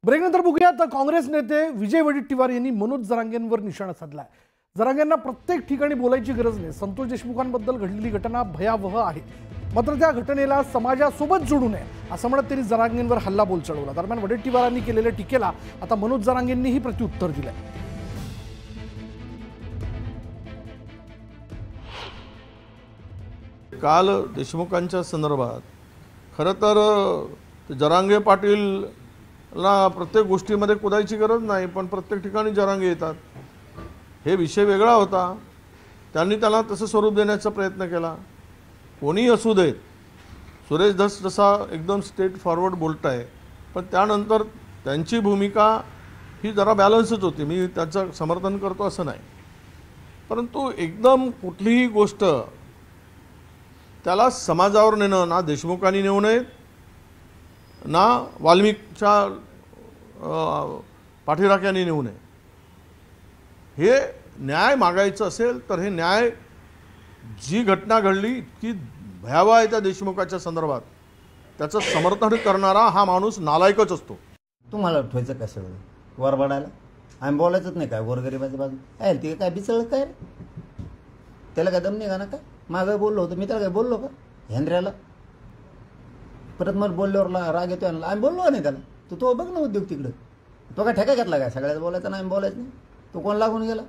ब्रेकनंतर बघूयात काँग्रेस नेते विजय वडेट्टीवार यांनी मनोज जरांगेंवर निशाणा साधलाय। जरांगेंना प्रत्येक ठिकाणी बोलायची गरज नाही। संतोष देशमुखांबद्दल घडलेली घटना भयावह आहे, मात्र त्या घटनेला समाजासोबत जोडू नये असं म्हणत त्यांनी जरांगेंवर हल्लाबोल चढवला। दरम्यान वडेट्टीवारांनी केलेल्या टीकेला आता मनोज जरांगेंनीही प्रत्युत्तर दिलंय। काल देशमुखांच्या संदर्भात खरं तर जरांगे पाटीलला प्रत्येक गोष्टीमध्ये कुदायची गरज नाही, पण प्रत्येक ठिकाणी जरांगे येतात। हे विषय वेगळा होता, त्यांनी त्याला तसं स्वरूप देण्याचा प्रयत्न केला। कोणी असू देत, सुरेश धस जसा एकदम स्ट्रेट फॉरवर्ड बोलताय, पण त्यानंतर त्यांची भूमिका ही जरा बॅलन्सच होती। मी त्याचं समर्थन करतो असं नाही, परंतु एकदम कुठलीही गोष्ट त्याला समाजावर नेणं ना देशमुखांनी नेऊ नयेत, ना वाल्मिकच्या पाठीराख्यांनी नेऊ नये। हे न्याय मागायचं असेल तर हे न्याय, जी घटना घडली इतकी भयावह आहे त्या देशमुखाच्या संदर्भात, त्याचं समर्थन करणारा हा माणूस नालायकच असतो। तुम्हाला ठेवायचं काय सगळं वर बडायला? आम्ही बोलायचंच नाही काय गोरगरिबाच्या बाजू? काय ते काय बिचळलं काय रे? त्याला काय दम नाही का ना? काय मागं बोललो होतं मी, त्याला काय बोललो का हेंद्र्याला? परत मग बोलल्यावर राग येतो। आम्ही बोललो नाही त्याला, तो बघ ना उद्योग तिकडं, तो काय ठेका घेतला काय? सगळ्याच बोलायचं नाही, आम्ही बोलायचं नाही। तो कोण लागून गेला?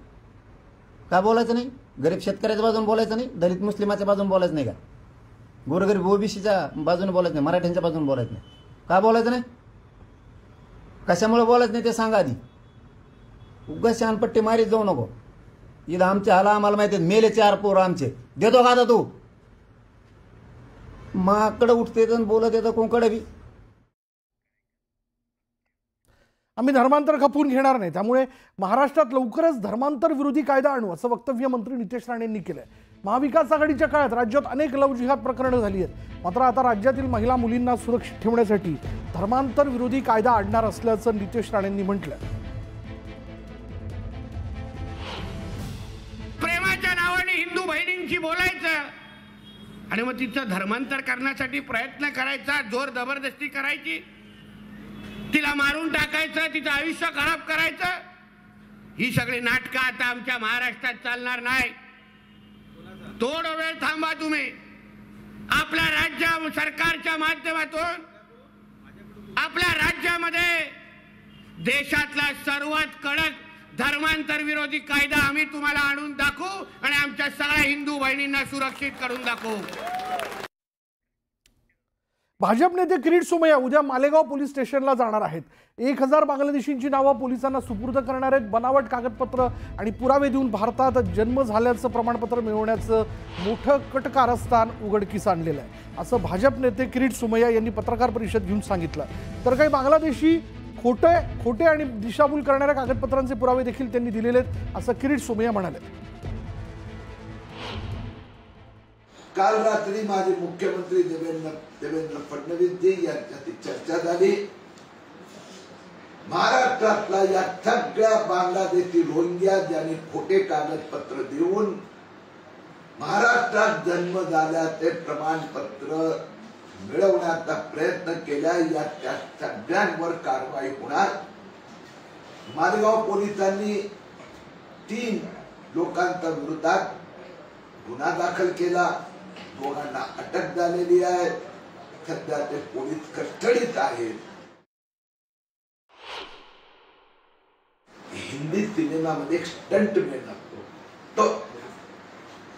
का बोलायचं नाही? गरीब शेतकऱ्याच्या बाजून बोलायचं नाही, दलित मुस्लिमाच्या बाजून बोलायचं नाही का? गोरगरीब ओबीसीच्या बाजूने बोलायचं नाही, मराठ्यांच्या बाजून बोलायचं नाही? का बोलायचं नाही? कशामुळे बोलायचं नाही ते सांगा आधी। उगाच शानपट्टी मारीत जाऊ नको। इथं आमचे हाला आम्हाला माहिती आहे, मेले 4 पोरं आमचे। देतो का आता तू? माकडं उठते तर बोलत येतं कोणकडे बी। आम्ही धर्मांतर खपवून घेणार नाही, त्यामुळे महाराष्ट्रात लवकरच धर्मांतर विरोधी कायदा आणू असं वक्तव्य मंत्री नितेश राणे यांनी केलंय। महाविकास आघाडीच्या काळात राज्यात अनेक लव जिहाद प्रकरणं झाली आहेत, मात्र आता राज्यातील महिला मुलींना सुरक्षित ठेवण्यासाठी धर्मांतर विरोधी कायदा आणणार असल्याचं नितेश राणेंनी म्हटलं। प्रेमाच्या नावाने हिंदू बहिणींशी बोलायचं आणि मग तिचं धर्मांतर करण्यासाठी प्रयत्न करायचा, जोर जबरदस्ती करायची, तिला मारून टाकायचं, तिचं आयुष्य खराब करायचं, ही सगळी नाटकं आता आमच्या महाराष्ट्रात चालणार नाही। थोडा वेळ थांबा तुम्ही। आपल्या राज्य सरकारच्या माध्यमातून आपल्या राज्यामध्ये देशातला सर्वात कडक धर्मांतर विरोधी कायदा आम्ही तुम्हाला आणून दाखवू आणि आमच्या सगळ्या हिंदू बहिणींना सुरक्षित करून दाखवू। भाजप नेते किरीट सोमय्या उद्या मालेगाव पोलीस स्टेशनला जाणार आहेत। 1000 बांगलादेशींची नावं पोलिसांना सुपूर्द करणार आहेत। बनावट कागदपत्र आणि पुरावे देऊन भारतात जन्म झाल्याचं प्रमाणपत्र मिळवण्याचं मोठं कटकारस्थान उघडकीस आणलेलं आहे असं भाजप नेते किरीट सोमय्या यांनी पत्रकार परिषद घेऊन सांगितलं। तर काही बांगलादेशी खोटे आणि दिशाभूल करणाऱ्या कागदपत्रांचे पुरावे देखील त्यांनी दिलेले आहेत असं किरीट सोमय्या म्हणाले। काल रात्री माझे मुख्यमंत्री देवेंद्र फडणवीस जी यांच्याशी चर्चा झाली। महाराष्ट्रातला या सगळ्या बांगलादेशी रोहिंग्या ज्यांनी खोटे कागदपत्र देऊन महाराष्ट्रात जन्म झाल्याचे प्रमाणपत्र मिळवण्याचा प्रयत्न केला, या त्या सगळ्यांवर कारवाई होणार। मालेगाव पोलिसांनी 3 लोकांच्या विरोधात गुन्हा दाखल केला, दोघांना अटक झालेली आहे। सध्या ते पोलीस कस्टडीत आहेत। हिंदी सिनेमामध्ये एक स्टंट मॅन असतो, तो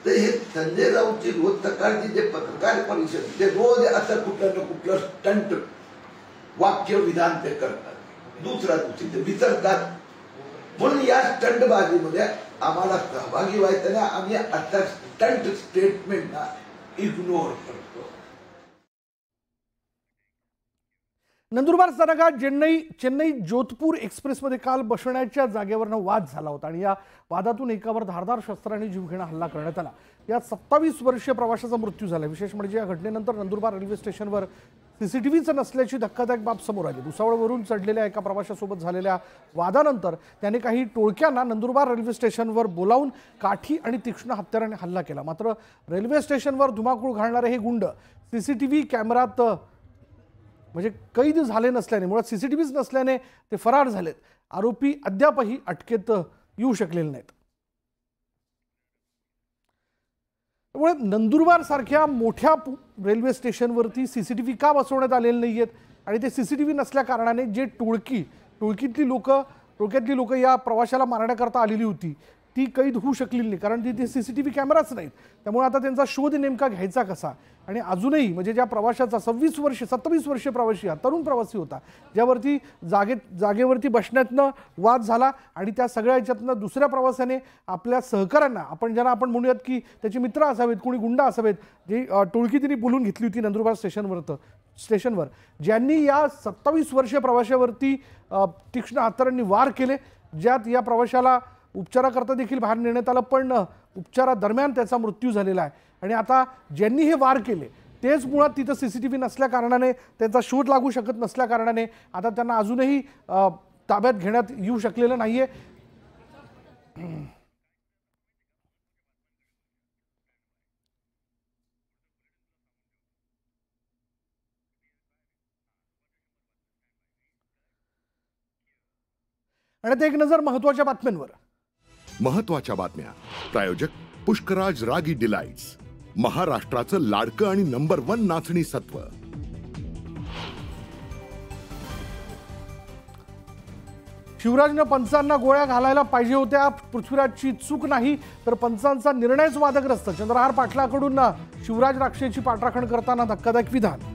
हे संजय राऊतची रोज सकाळची जे पत्रकार परिषद, ते रोज असं कुठलं ना कुठलं स्टंट वाक्य विधान ते करतात, दुसऱ्या दिवशी ते विसरतात। म्हणून या स्टंटबाजीमध्ये आम्हाला सहभागी व्हायचं नाही, आम्ही आता स्टंट स्टेटमेंटना इग्नोर करतो। नंदुरबार स्थानकात चेन्नई जोधपूर एक्सप्रेसमध्ये काल बसण्याच्या जागेवरनं वाद झाला होता आणि या वादातून एकावर धारदार शस्त्राने जीवघेणा हल्ला करण्यात आला। यात 27 वर्षीय प्रवाशाचा मृत्यू झाला। विशेष म्हणजे या घटनेनंतर नंदुरबार रेल्वे स्टेशनवर सीसीटीव्हीचं नसल्याची धक्कादायक बाब समोर आली। भुसावळवरून चढलेल्या एका प्रवाशासोबत झालेल्या वादानंतर त्याने काही टोळक्यांना नंदुरबार रेल्वे स्टेशनवर बोलावून काठी आणि तीक्ष्ण हत्याराने हल्ला केला। मात्र रेल्वे स्टेशनवर धुमाकूळ घालणारे हे गुंड सीसीटीव्ही कॅमेऱ्यात म्हणजे कैद झाले नसल्याने, मुळात CCTVच नसल्याने ते फरार झालेत. आरोपी अद्यापही अटकेत येऊ शकलेले नाहीत. त्यामुळे नंदुरबार सारख्या मोठ्या रेल्वे स्टेशनवरती CCTV का बसवण्यात आलेले नाही आहेत आणि ते CCTV नसल्या कारणाने जे टोळकीतली लोक या प्रवाशाला मारण्याकरता आलेली होती ती कैद होऊ शकलेली नाही, कारण तिथे CCTV कॅमेराच नाहीत. त्यामुळे आता त्यांचा शोध नेमका घ्यायचा कसा. आणि अजूनही म्हणजे ज्या प्रवाशाचा 27 वर्षे प्रवासी हा तरुण प्रवासी होता, ज्यावरती जागेवरती बसण्यातनं वाद झाला आणि त्या सगळ्या ह्याच्यातनं दुसऱ्या प्रवाशाने आपल्या सहकाऱ्यांना, ज्यांना आपण म्हणूयात की त्याचे मित्र असावेत, कोणी गुंड असावेत, जी टोळकी तिने बोलून घेतली होती नंदुरबार स्टेशनवर, ज्यांनी या 27 वर्षीय प्रवाशावरती तीक्ष्ण हत्यारांनी वार केले, ज्यात या प्रवाशाला उपचाराकरता देखील बाहेर नेण्यात आलं, पण उपचारादरम्यान त्याचा मृत्यू झालेला आहे. आणि आता ज्यांनी हे वार केले तेच मुळात तिथं CCTV नसल्या कारणाने, त्यांचा शोध लागू शकत नसल्या कारणाने आता त्यांना अजूनही ताब्यात घेण्यात येऊ शकलेलं नाहीये. आणि आता एक नजर महत्त्वाच्या बातम्यांवर. महत्त्वाच्या बातम्या प्रायोजक पुष्कराज रागी डिलाइट्स, महाराष्ट्राचं लाडकं आणि नंबर 1 नाचणी सत्व. शिवराजनं पंचांना गोळ्या घालायला पाहिजे होत्या, पृथ्वीराजची चूक नाही, तर पंचांचा निर्णयच वादग्रस्त. चंद्रहार पाटलाकडून शिवराज राक्षेची पाठराखण करताना धक्कादायक विधान.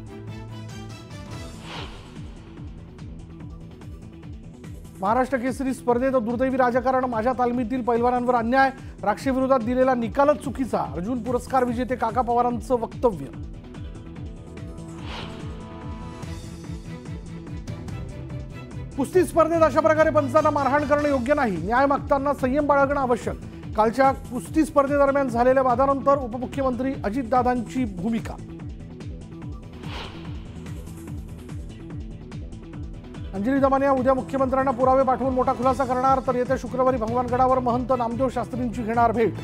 महाराष्ट्र केसरी स्पर्धेत दुर्दैवी राजकारण, माझ्या तालमीतील पैलवानांवर अन्याय, राक्षेविरोधात दिलेला निकालच चुकीचा, अर्जुन पुरस्कार विजेते काका पवारांचं वक्तव्य. कुस्ती स्पर्धेत अशा प्रकारे पंचांना मारहाण करणं योग्य नाही, न्याय मागताना संयम बाळगणं आवश्यक. कालच्या कुस्ती स्पर्धेदरम्यान झालेल्या वादानंतर उपमुख्यमंत्री अजितदादांची भूमिका. अंजली दमानिया उद्या मुख्यमंत्र्यांना पुरावे पाठवून मोठा खुलासा करणार, तर येत्या शुक्रवारी भगवानगडावर महंत नामदेव शास्त्रींची घेणार भेट.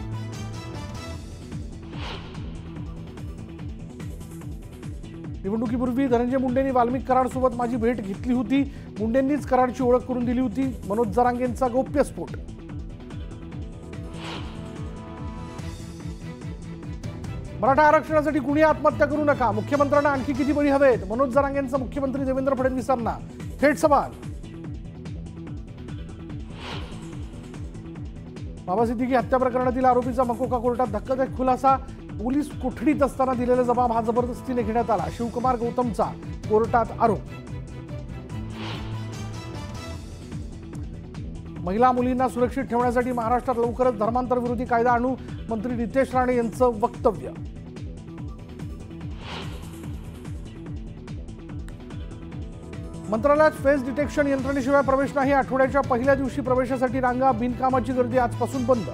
निवडणुकीपूर्वी धनंजय मुंडेंनी वाल्मिक कराडसोबत माझी भेट घेतली होती, मुंडेंनीच कराडची ओळख करून दिली होती. मनोज जरांगेंचा गौप्यस्फोट. मराठा आरक्षणासाठी कुणी आत्महत्या करू नका, मुख्यमंत्र्यांना आणखी किती बळी हवेत, मनोज जरांगेंचा मुख्यमंत्री देवेंद्र फडणवीसांना थेट सवाल. बाबा सिद्दीकी हत्या प्रकरणातील आरोपीचा मकोका कोर्टात धक्कादायक खुलासा, पोलीस कोठडीत असताना दिलेला जबाब हा जबरदस्तीने घेण्यात आला, शिवकुमार गौतमचा कोर्टात आरोप. महिला मुलींना सुरक्षित ठेवण्यासाठी महाराष्ट्रात लवकरच धर्मांतर विरोधी कायदा आणू, मंत्री नितेश राणे यांचं वक्तव्य. मंत्रालयात फेस डिटेक्शन यंत्रणेशिवाय प्रवेश नाही, आठवड्याच्या पहिल्या दिवशी प्रवेशासाठी रांगा, बिनकामाची गर्दी आजपासून बंद.